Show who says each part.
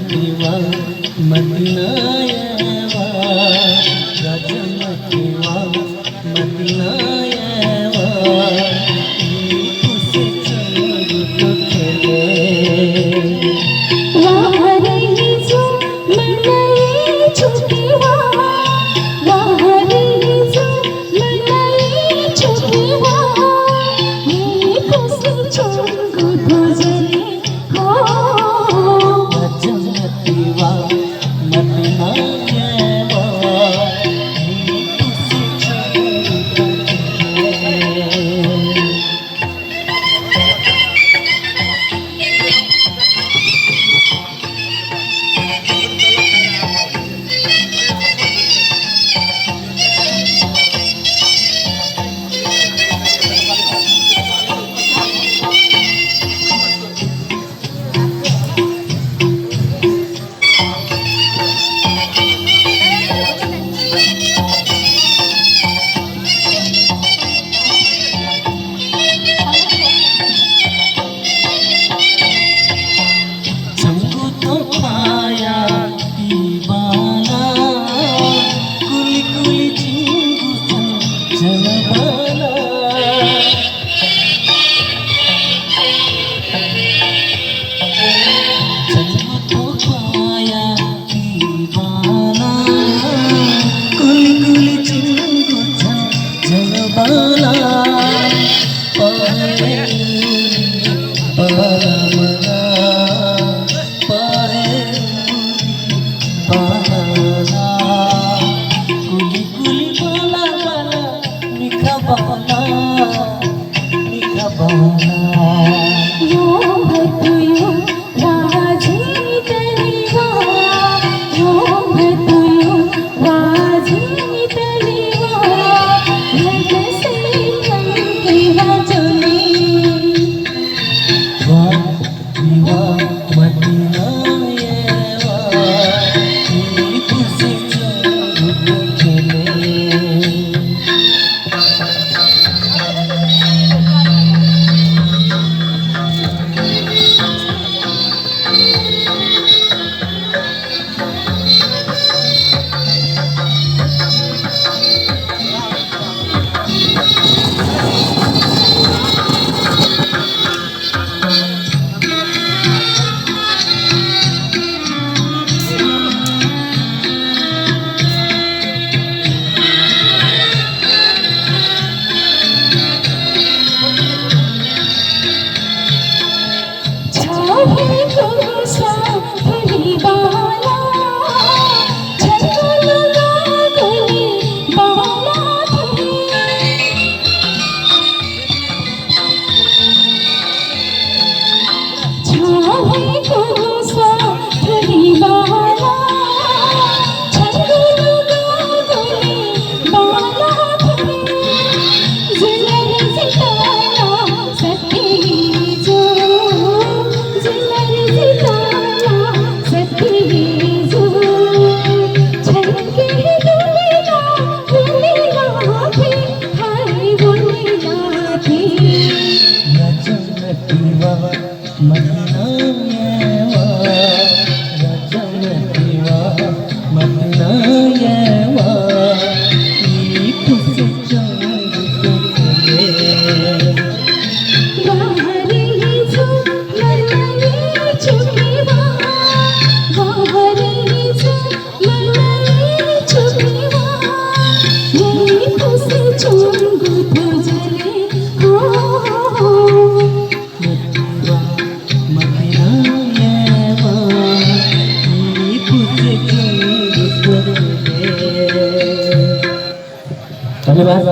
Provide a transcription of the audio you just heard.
Speaker 1: रजमतीवा मदीनायवा रजमतीवा मदीनायवा उसे चंगु तो खेले
Speaker 2: वाहरी जो मनाई छुपीवा वाहरी जो मनाई छुपीवा ये खुशी चंगु तो जले हो
Speaker 1: रजमतीवा मदीनायवा उसे चंगु तो खेले चंगु तो पाया दीवाना कुली कुली चिंगु जनबाना चंगु तो पाया दीवाना कुली कुली चिंगु जनबाना कुली कुली बाला बाला निखा बाला
Speaker 2: यो भतुयो वाजी तलीवा यो भतुयो वाजी तलीवा भग से कंकीवा चली
Speaker 1: वाह विवाह मदीनायवा खुशी चंगु तो खेले
Speaker 2: छाहे गुसा फलीवाला छकुल लागली बाला थी छाहे गुसा फलीवाला छकुल लागली बाला थी जुलर सितारा सती जो जुलर सितारा सती जो छलके दुनिया थी हाय दुनिया थी
Speaker 1: रजमतीवा मदीनायवा रजमतीवा मदीनायवा खुशी चंगु तो खेले
Speaker 2: वाहरी जो मनाई छुपीवा वाहरी जो मनाई छुपीवा ये खुशी चंगु तो जले हो
Speaker 1: मदीनायवा खुशी चंगु तो खेले धन्यवाद।